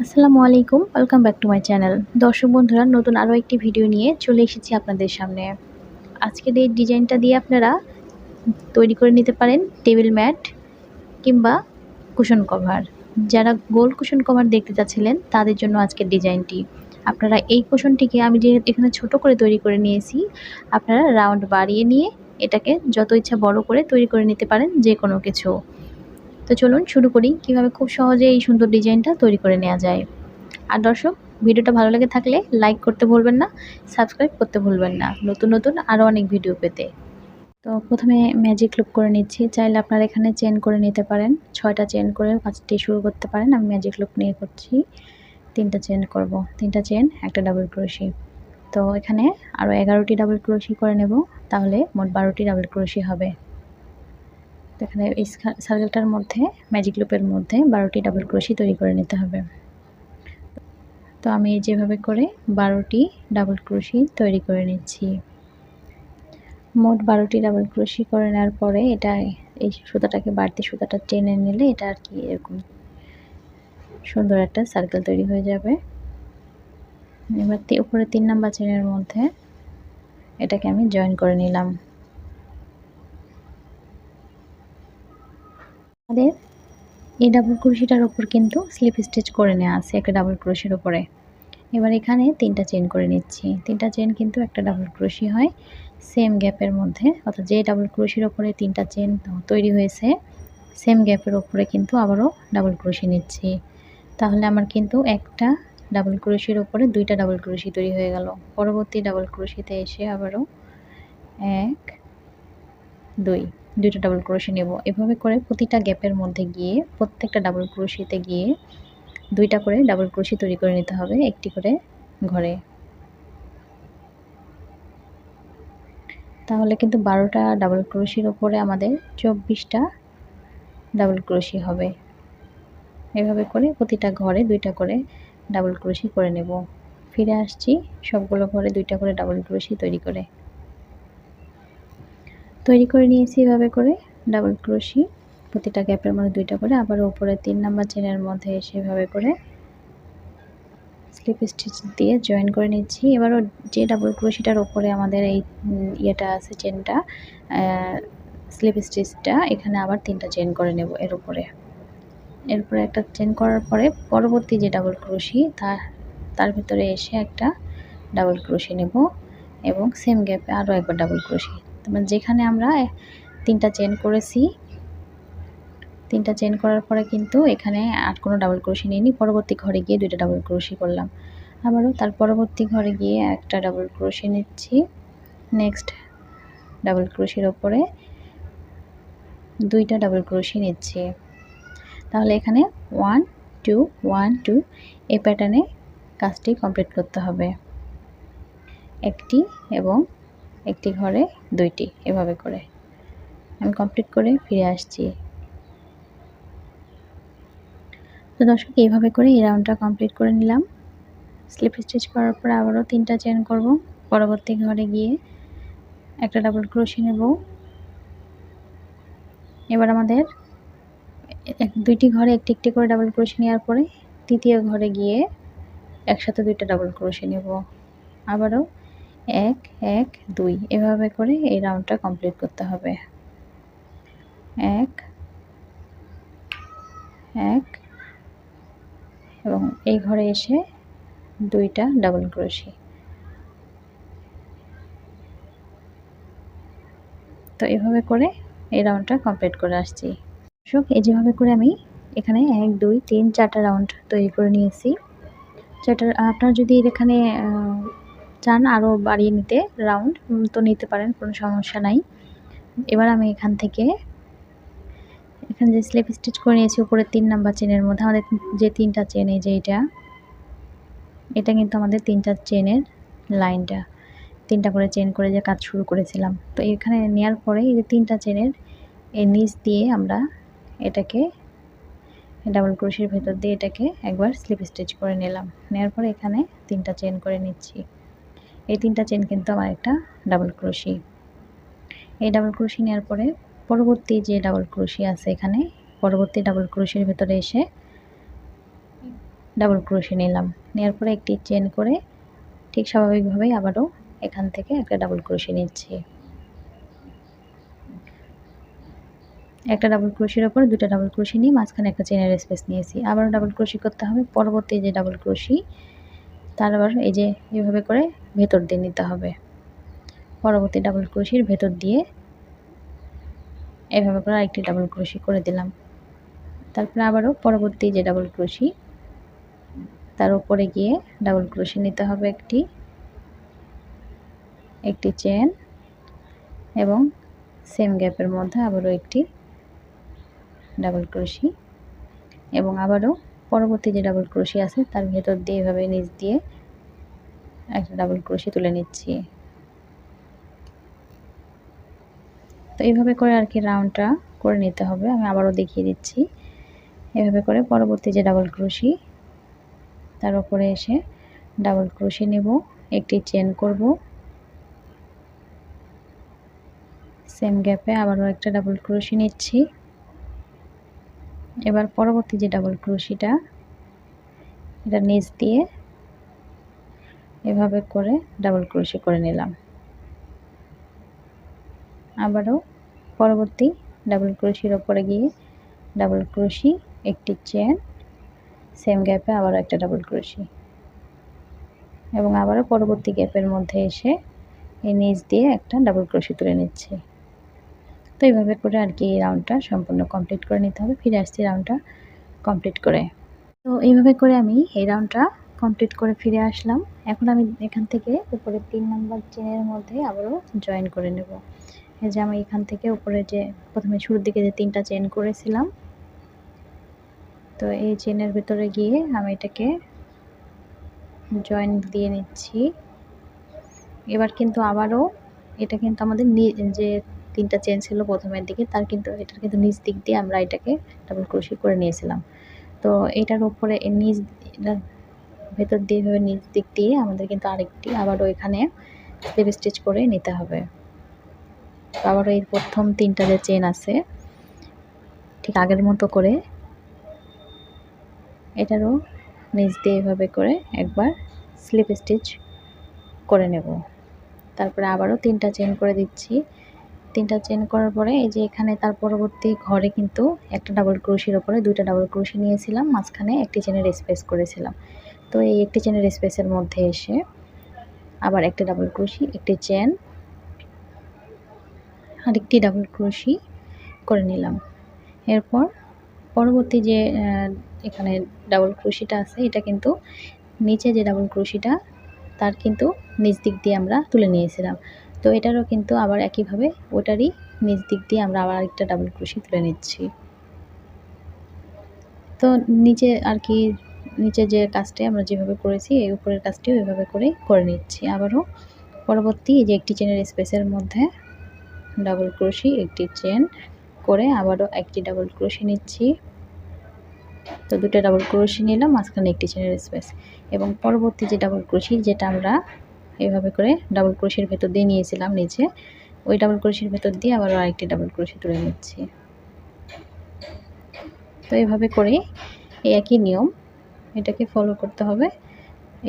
আসসালামু আলাইকুম, welcome back to my channel. দর্শক বন্ধুরা, নতুন আরও একটি ভিডিও নিয়ে চলে এসেছি আপনাদের সামনে। আজকের এই ডিজাইনটা দিয়ে আপনারা তৈরি করে নিতে পারেন টেবিল ম্যাট কিংবা কুশন কভার। যারা গোল কুশন কভার দেখতে চাচ্ছিলেন তাদের জন্য আজকের ডিজাইনটি। আপনারা এই কুশনটিকে আমি যে এখানে ছোট করে তৈরি করে নিয়েছি, আপনারা রাউন্ড বাড়িয়ে নিয়ে এটাকে যত ইচ্ছা বড় করে তৈরি করে নিতে পারেন যে কোনো কিছু। তো চলুন শুরু করি কীভাবে খুব সহজে এই সুন্দর ডিজাইনটা তৈরি করে নেওয়া যায়। আর দর্শক, ভিডিওটা ভালো লেগে থাকলে লাইক করতে ভুলবেন না, সাবস্ক্রাইব করতে ভুলবেন না নতুন নতুন আরও অনেক ভিডিও পেতে। তো প্রথমে ম্যাজিক লুপ করে নিচ্ছি। চাইলে আপনারা এখানে চেন করে নিতে পারেন, 6টা চেন করে কাজটি শুরু করতে পারেন। আমি ম্যাজিক লুপ নিয়ে করছি, 3টা চেন করব, 3টা চেন, একটা ডাবল ক্রোশি। তো এখানে আরও 11টি ডাবল ক্রোশি করে নেব, তাহলে মোট 12টি ডাবল ক্রোশি হবে। তো এখানে এই সার্কেলটার মধ্যে ম্যাজিক লুপের মধ্যে 12টি ডাবল ক্রোশি তৈরি করে নিতে হবে। তো আমি যেভাবে করে 12টি ডাবল ক্রোশি তৈরি করে নিচ্ছি। মোট 12টি ডাবল ক্রোশি করে নেওয়ার পরে এটা এই সুতাটাকে বাড়তি সুতাটা টেনে নিলে এটা আর কি এরকম সুন্দর একটা সার্কেল তৈরি হয়ে যাবে। এবার উপরে 3 নাম্বার চেনের মধ্যে এটাকে আমি জয়েন করে নিলাম। আমাদের এই ডাবল ক্রোশিটার উপর কিন্তু স্লিপ স্টিচ করে নেওয়া আছে একটা ডাবল ক্রোশির উপরে। এবার এখানে 3টা চেন করে নিচ্ছি। 3টা চেন কিন্তু একটা ডাবল ক্রোশি হয় সেম গ্যাপের মধ্যে, অর্থাৎ যে ডাবল ক্রোশির ওপরে 3টা চেন তৈরি হয়েছে সেম গ্যাপের ওপরে কিন্তু আবারও ডাবল ক্রোশি নিচ্ছি। তাহলে আমার কিন্তু একটা ডাবল ক্রোশির ওপরে 2টা ডাবল ক্রোশি তৈরি হয়ে গেল। পরবর্তী ডাবল ক্রোশিতে এসে আবারও 1 2টা ডাবল ক্রোশি নেব। এভাবে করে প্রতিটা গ্যাপের মধ্যে গিয়ে প্রত্যেকটা ডাবল ক্রোশিতে গিয়ে 2টা করে ডাবল ক্রোশি তৈরি করে নিতে হবে একটি করে ঘরে। তাহলে কিন্তু 12টা ডাবল ক্রোশির ওপরে আমাদের 24টা ডাবল ক্রোশি হবে। এভাবে করে প্রতিটা ঘরে 2টা করে ডাবল ক্রোশি করে নেব। ফিরে আসছি সবগুলো ঘরে 2টা করে ডাবল ক্রোশি তৈরি করে নিয়েছি। এভাবে করে ডাবল ক্রোশি প্রতিটা গ্যাপের মধ্যে 2টা করে, আবার উপরে 3 নাম্বার চেনের মধ্যে এসে এভাবে করে স্লিপ স্টিচ দিয়ে জয়েন করে নিচ্ছি। এবারও যে ডাবল ক্রোশিটার ওপরে আমাদের এই ইয়েটা আছে চেনটা, স্লিপ স্টিচটা, এখানে আবার 3টা চেন করে নেব এরপরে একটা চেন করার পরে পরবর্তী যে ডাবল ক্রোশি তার ভিতরে এসে একটা ডাবল ক্রোশি নেব এবং সেম গ্যাপে আরও একবার ডাবল ক্রোশি। তারপর যেখানে আমরা 3টা চেন করেছি, 3টা চেন করার পরে কিন্তু এখানে আর কোনো ডাবল ক্রোশি নিইনি। পরবর্তী ঘরে গিয়ে 2টা ডাবল ক্রোশি করলাম, আবারও তার পরবর্তী ঘরে গিয়ে একটা ডাবল ক্রোশি নিচ্ছি। নেক্সট ডাবল ক্রোশির ওপরে 2টা ডাবল ক্রোশি নিচ্ছি। তাহলে এখানে 1 2 1 2 এই প্যাটার্নে কাজটি কমপ্লিট করতে হবে। একটি এবং একটি ঘরে 2টি, এভাবে করে আমি কমপ্লিট করে ফিরে আসছি। তো দর্শক, এইভাবে করে এই রাউন্ডটা কমপ্লিট করে নিলাম। স্লিপ স্টিচ করার পর আবারও 3টা চেন করব, পরবর্তী ঘরে গিয়ে একটা ডাবল ক্রোশি নেব। এবার আমাদের 2টি ঘরে একটি একটি করে ডাবল ক্রোশি নেওয়ার পরে তৃতীয় ঘরে গিয়ে একসাথে 2টা ডাবল ক্রোশি নেব। আবারও 1 1 2 এভাবে করে এই রাউন্ডটা কমপ্লিট করতে হবে। 1 1 এবং এই ঘরে এসে 2টা ডাবল ক্রোশি। তো এভাবে করে এই রাউন্ডটা কমপ্লিট করে আসছি। দর্শক, এই যেভাবে করে আমি এখানে 1 2 3 4টা রাউন্ড তৈরি করে নিয়েছি। আপনারা যদি এখানে চান আরও বাড়িয়ে নিতে রাউন্ড, তো নিতে পারেন, কোনো সমস্যা নাই। এবার আমি এখানে যে স্লিপ স্টিচ করে নিয়েছি উপরে 3 নাম্বার চেনের মধ্যে আমাদের যে 3টা চেন, এই যে এটা কিন্তু আমাদের 3টা চেনের লাইনটা, 3টা করে চেন করে যে কাজ শুরু করেছিলাম। তো এখানে নেওয়ার পরে এই যে 3টা চেনের এই নিচ দিয়ে আমরা এটাকে ডাবল ক্রোশের ভেতর দিয়ে এটাকে একবার স্লিপ স্টিচ করে নিলাম। নেওয়ার পরে এখানে 3টা চেন করে নিচ্ছি। এই 3টা চেন কিন্তু আমার একটা ডাবল ক্রোশি। এই ডাবল ক্রোশি নেওয়ার পরে পরবর্তী যে ডাবল ক্রোশি আছে এখানে পরবর্তী ডাবল ক্রোশের ভেতরে এসে ডাবল ক্রোশে নিলাম। নেওয়ার পরে একটি চেন করে ঠিক স্বাভাবিকভাবেই আবারও এখান থেকে একটা ডাবল ক্রোশে নিচ্ছি। একটা ডাবল ক্রোশের ওপর দুটো ডাবল ক্রোশে নিয়ে মাঝখানে একটা চেনের স্পেস নিয়েছি। আবারও ডাবল ক্রোশে করতে হবে। পরবর্তী যে ডাবল ক্রোশি তার আবার এই যে এভাবে করে ভেতর দিয়ে নিতে হবে। পরবর্তী ডাবল ক্রোশির ভেতর দিয়ে এভাবে করে আরেকটি ডাবল ক্রোশি করে দিলাম। তারপরে আবারও পরবর্তী যে ডাবল ক্রোশি তার উপরে গিয়ে ডাবল ক্রোশি নিতে হবে একটি চেন এবং সেম গ্যাপের মধ্যে আবারও একটি ডাবল ক্রোশি এবং আবারও পরবর্তী যে ডাবল ক্রোশি আছে তার ভেতর দিয়ে এভাবে নিচ দিয়ে একটা ডাবল ক্রোশি তুলে নিচ্ছি। তো এইভাবে করে আর কি রাউন্ডটা করে নিতে হবে। আমি আবারও দেখিয়ে দিচ্ছি। এভাবে করে পরবর্তী যে ডাবল ক্রোশি তার উপরে এসে ডাবল ক্রোশি নেব, একটি চেন করব, সেম গ্যাপে আবারও একটা ডাবল ক্রোশি নিচ্ছি। এবার পরবর্তী যে ডাবল ক্রোশিটা এটা নিচ দিয়ে এভাবে করে ডাবল ক্রোশি করে নিলাম। আবারও পরবর্তী ডাবল ক্রোশির ওপরে গিয়ে ডাবল ক্রোশি, একটি চেন, সেম গ্যাপে আবারও একটা ডাবল ক্রোশি এবং আবারও পরবর্তী গ্যাপের মধ্যে এসে এই নিচ দিয়ে একটা ডাবল ক্রোশি তুলে নিচ্ছি। তো এইভাবে করে আর কি এই রাউন্ডটা সম্পূর্ণ কমপ্লিট করে নিতে হবে। ফিরে আসছি রাউন্ডটা কমপ্লিট করে। তো এইভাবে করে আমি এই রাউন্ডটা কমপ্লিট করে ফিরে আসলাম। এখন আমি এখান থেকে উপরে 3 নাম্বার চেনের মধ্যে আবারও জয়েন করে নেব। এই যে আমি এখান থেকে উপরে যে প্রথমে শুরুর দিকে যে 3টা চেন করেছিলাম, তো এই চেনের ভিতরে গিয়ে আমি এটাকে জয়েন দিয়ে নিচ্ছি। এবার কিন্তু আবারও এটা কিন্তু আমাদের যে 3টা চেন ছিল প্রথমের দিকে তার কিন্তু এটার কিন্তু নিচ দিক দিয়ে আমরা এটাকে ডাবল ক্রোশি করে নিয়েছিলাম। তো এটার উপরে নিচ ভেতর দিয়ে এভাবে নিচ দিক দিয়ে আমাদের কিন্তু আরেকটি আবারও এখানে স্লিপ স্টিচ করে নিতে হবে। তো আবারও এই প্রথম 3টা যে চেন আছে ঠিক আগের মতো করে এটারও নিচ দিয়ে এভাবে করে একবার স্লিপ স্টিচ করে নেব। তারপরে আবারও 3টা চেন করে দিচ্ছি। 3টা চেন করার পরে এই যে এখানে তার পরবর্তী ঘরে কিন্তু একটা ডাবল ক্রোশির ওপরে 2টা ডাবল ক্রোশি নিয়েছিলাম, মাঝখানে একটি চেনের স্পেস করেছিলাম। তো এই একটি চেনের স্পেসের মধ্যে এসে আবার একটা ডাবল ক্রোশি, একটি চেন, আরেকটি ডাবল ক্রোশি করে নিলাম। এরপর পরবর্তী যে এখানে ডাবল ক্রোশিটা আছে এটা কিন্তু নিচে যে ডাবল ক্রোশিটা তার কিন্তু নিচ দিক দিয়ে আমরা তুলে নিয়েছিলাম। তো এটারও কিন্তু আবার একইভাবে ওটারই নিচ দিক দিয়ে আমরা আবার আরেকটা ডাবল ক্রোশি তুলে নিচ্ছি। তো নিচে আর কি নিচে যে কাজটি আমরা যেভাবে করেছি এই উপরের কাজটিও এভাবে করে নিচ্ছি। আবারও পরবর্তী যে একটি চেনের স্পেসের মধ্যে ডাবল ক্রোশি, একটি চেন করে আবারও একটি ডাবল ক্রোশি নিচ্ছি। তো 2টা ডাবল ক্রোশি নিলাম, মাঝখানে একটি চেনের স্পেস এবং পরবর্তী যে ডাবল ক্রোশি যেটা আমরা এভাবে করে ডাবল ক্রোশির ভেতর দিয়ে নিয়েছিলাম নিচে, ওই ডাবল ক্রোশির ভেতর দিয়ে আবারও আরেকটি ডাবল ক্রোশি তুলে নিচ্ছি। তো এইভাবে করে এই একই নিয়ম এটাকে ফলো করতে হবে।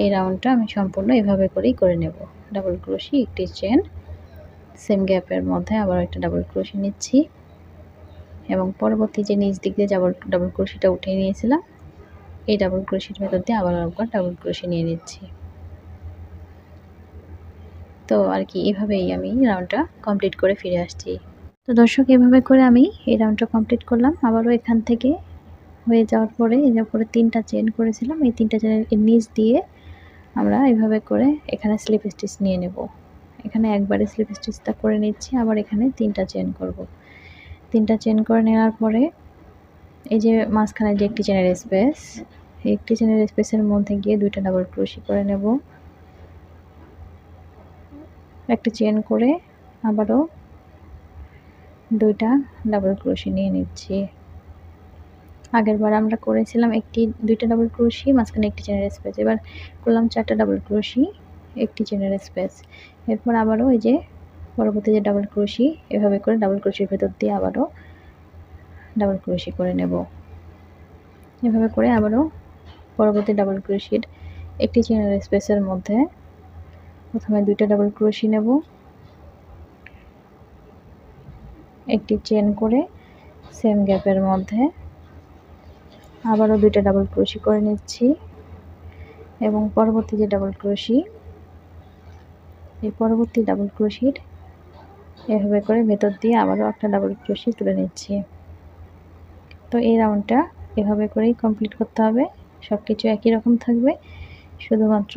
এই রাউন্ডটা আমি সম্পূর্ণ এভাবে করেই করে নেব। ডাবল ক্রোশি, একটি চেন, সেম গ্যাপের মধ্যে আবার একটা ডাবল ক্রোশি নিচ্ছি এবং পরবর্তী যে নিচ দিক দিয়ে ডাবল ক্রোশিটা উঠিয়ে নিয়েছিলাম এই ডাবল ক্রোশির ভেতর দিয়ে আবার একবার ডাবল ক্রোশি নিয়ে নিচ্ছি। তো আর কি এভাবেই আমি রাউন্ডটা কমপ্লিট করে ফিরে আসছি। তো দর্শক এভাবে করে আমি এই রাউন্ডটা কমপ্লিট করলাম। আবারও এখান থেকে হয়ে যাওয়ার পরে এই যে উপরে 3টা চেন করেছিলাম এই 3টা চেনের নিচ দিয়ে আমরা এভাবে করে এখানে স্লিপ স্টিচ নিয়ে নেব। এখানে একবারে স্লিপ স্টিচটা করে নিচ্ছি, আবার এখানে 3টা চেন করব। 3টা চেন করে নেওয়ার পরে এই যে মাঝখানে যে একটি চেনের স্পেস, এই একটি চেনের স্পেসের মধ্যে গিয়ে 2টা ডাবল ক্রোশি করে নেব। একটা চেন করে আবারও 2টা ডাবল ক্রোশি নিয়ে নিচ্ছি। আগেরবার আমরা করেছিলাম 2টা ডাবল ক্রোশি, মাঝখানে একটি চেনের স্পেস, এবার করলাম 4টা ডাবল ক্রোশি, একটি চেনের স্পেস। এরপর আবারও এই যে পরবর্তী যে ডাবল ক্রোশি এভাবে করে ডাবল ক্রোশির ভেতর দিয়ে আবারও ডাবল ক্রোশি করে নেব। এভাবে করে আবারও পরবর্তী ডাবল ক্রোশেট একটি চেনের স্পেসের মধ্যে প্রথমে 2টা ডাবল ক্রোশি নেব, একটি চেন করে সেম গ্যাপের মধ্যে আবারও 2টা ডাবল ক্রোশি করে নিচ্ছি এবং পরবর্তী যে ডাবল ক্রোশি, এই পরবর্তী ডাবল ক্রোশির এভাবে করে ভেতর দিয়ে আবারও একটা ডাবল ক্রোশি তুলে নিচ্ছি। তো এই রাউন্ডটা এভাবে করেই কমপ্লিট করতে হবে। সব কিছু একই রকম থাকবে, শুধুমাত্র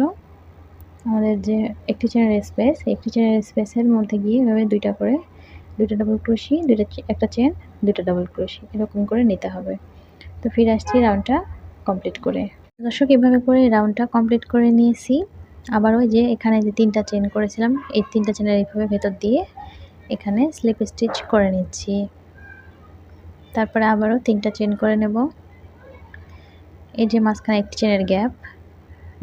আমাদের যে একটি চেনের স্পেস, একটি চেনের স্পেসের মধ্যে গিয়ে এভাবে 2টা ডাবল ক্রোশি, একটা চেন, 2টা ডাবল ক্রোশি এরকম করে নিতে হবে। তো ফিরে আসছি রাউন্ডটা কমপ্লিট করে। দর্শক এভাবে করে রাউন্ডটা কমপ্লিট করে নিয়েছি। আবারও যে এখানে যে 3টা চেন করেছিলাম, এই 3টা চেনের এইভাবে ভেতর দিয়ে এখানে স্লিপ স্টিচ করে নিচ্ছি। তারপরে আবারও 3টা চেন করে নেব। এই যে মাঝখানে একটি চেনের গ্যাপ,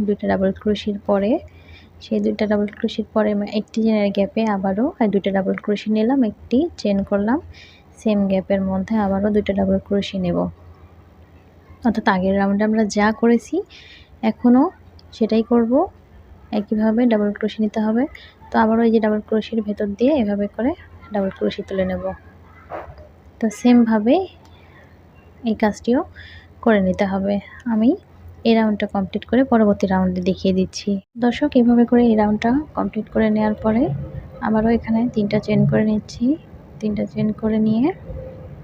2টা ডাবল ক্রোশির পরে, সেই 2টা ডাবল ক্রোশির পরে একটি চেনের গ্যাপে আবারও 2টা ডাবল ক্রোশি নিলাম, একটি চেন করলাম, সেম গ্যাপের মধ্যে আবারও 2টা ডাবল ক্রোশি নেব। অর্থাৎ আগের রাউন্ডে আমরা যা করেছি এখনও সেটাই করব, একইভাবে ডাবল ক্রোশি নিতে হবে। তো আবারও এই যে ডাবল ক্রোশির ভেতর দিয়ে এভাবে করে ডাবল ক্রোশি তুলে নেব। তো সেমভাবে এই কাজটিও করে নিতে হবে। আমি এই রাউন্ডটা কমপ্লিট করে পরবর্তী রাউন্ডে দেখিয়ে দিচ্ছি। দর্শক এভাবে করে এই রাউন্ডটা কমপ্লিট করে নেওয়ার পরে আবারও এখানে 3টা চেন করে নিচ্ছি। 3টা চেন করে নিয়ে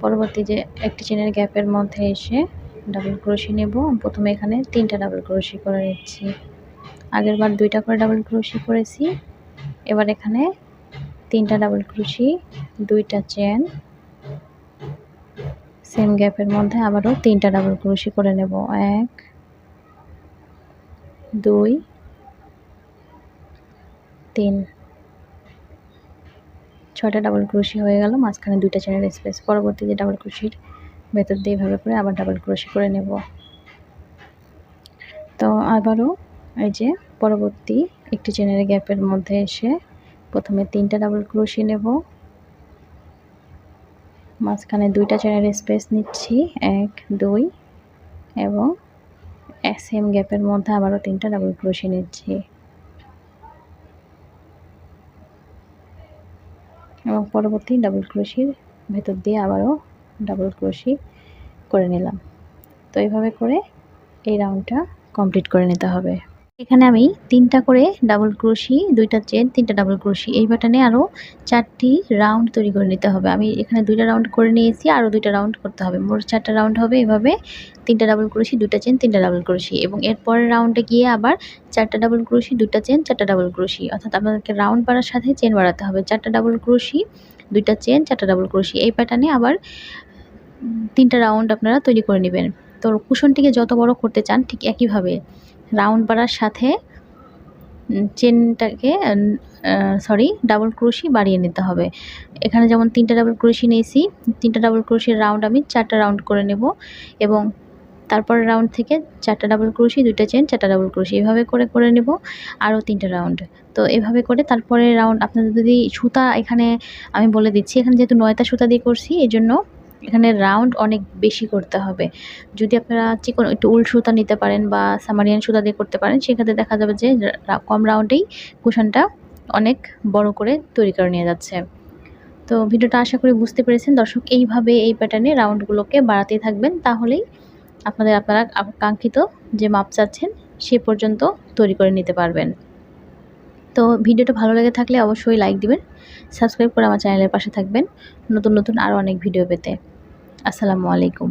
পরবর্তী যে একটি চেনের গ্যাপের মধ্যে এসে ডাবল ক্রোশি নেব। প্রথমে এখানে 3টা ডাবল ক্রোশি করে নিচ্ছি। আগের বার 2টা করে ডাবল ক্রোশি করেছি, এবার এখানে 3টা ডাবল ক্রোশি, 2টা চেন, সেম গ্যাপের মধ্যে আবারও 3টা ডাবল ক্রোশি করে নেব। 1 2 3, 6টা ডাবল ক্রোশি হয়ে গেল। মাঝখানে 2টা চেনের স্পেস, পরবর্তী যে ডাবল ক্রোশির ভেতর দিয়ে এভাবে করে আবার ডাবল ক্রোশি করে নেব। তো আবারও এই যে পরবর্তী একটি চেনের গ্যাপের মধ্যে এসে প্রথমে 3টা ডাবল ক্রোশি নেব, মাঝখানে 2টা চেনের স্পেস নিচ্ছি, 1 2 এবং সেম গ্যাপের মধ্যে আবারও 3টা ডাবল ক্রোশি নিচ্ছি এবং পরবর্তী ডাবল ক্রোশির ভেতর দিয়ে আবারও ডাবল ক্রোশি করে নিলাম। তো এইভাবে করে এই রাউন্ডটা কমপ্লিট করে নিতে হবে। এখানে আমি 3টা করে ডাবল ক্রোশি, 2টা চেন, 3টা ডাবল ক্রোশি এই প্যাটার্নে আরও 4টি রাউন্ড তৈরি করে নিতে হবে। আমি এখানে 2টা রাউন্ড করে নিয়েছি, আরও 2টা রাউন্ড করতে হবে, মোট 4টা রাউন্ড হবে। এভাবে 3টা ডাবল ক্রোশি, 2টা চেন, 3টা ডাবল ক্রোশি এবং এর পরের রাউন্ডে গিয়ে আবার 4টা ডাবল ক্রোশি, 2টা চেন, 4টা ডাবল ক্রোশি। অর্থাৎ আপনাদেরকে রাউন্ড বাড়ার সাথে চেন বাড়াতে হবে। 4টা ডাবল ক্রোশি, 2টা চেন, 4টা ডাবল ক্রোশি এই প্যাটার্নে আবার 3টা রাউন্ড আপনারা তৈরি করে নেবেন। তো কুশনটিকে যত বড় করতে চান ঠিক একইভাবে রাউন্ড বাড়ার সাথে চেনটাকে ডাবল ক্রোশি বাড়িয়ে নিতে হবে। এখানে যেমন 3টা ডাবল ক্রোশি নিয়েছি, 3টা ডাবল ক্রোশির রাউন্ড আমি 4টা রাউন্ড করে নেব এবং তারপরের রাউন্ড থেকে 4টা ডাবল ক্রোশি, 2টা চেন, 4টা ডাবল ক্রোশি এভাবে করে নেব আরও 3টা রাউন্ড। তো এভাবে করে তারপরের রাউন্ড আপনাদের যদি সুতা, এখানে আমি বলে দিচ্ছি, এখানে যেহেতু 9টা সুতা দিয়ে করছি এজন্য এখানে রাউন্ড অনেক বেশি করতে হবে। যদি আপনারা চিকন একটু উল সুতা নিতে পারেন বা সামারিয়ান সুতা দিয়ে করতে পারেন, সেক্ষেত্রে দেখা যাবে যে কম রাউন্ডেই কুশনটা অনেক বড় করে তৈরি করে নিয়ে যাচ্ছে। তো ভিডিওটা আশা করি বুঝতে পেরেছেন দর্শক। এইভাবে এই প্যাটার্নে রাউন্ডগুলোকে বাড়াতেই থাকবেন, তাহলেই আপনারা কাঙ্ক্ষিত যে মাপ চাচ্ছেন সে পর্যন্ত তৈরি করে নিতে পারবেন। তো ভিডিওটা ভালো লেগে থাকলে অবশ্যই লাইক দিবেন, সাবস্ক্রাইব করে আমার চ্যানেলের পাশে থাকবেন নতুন নতুন আরও অনেক ভিডিও পেতে। আসসালামু আলাইকুম।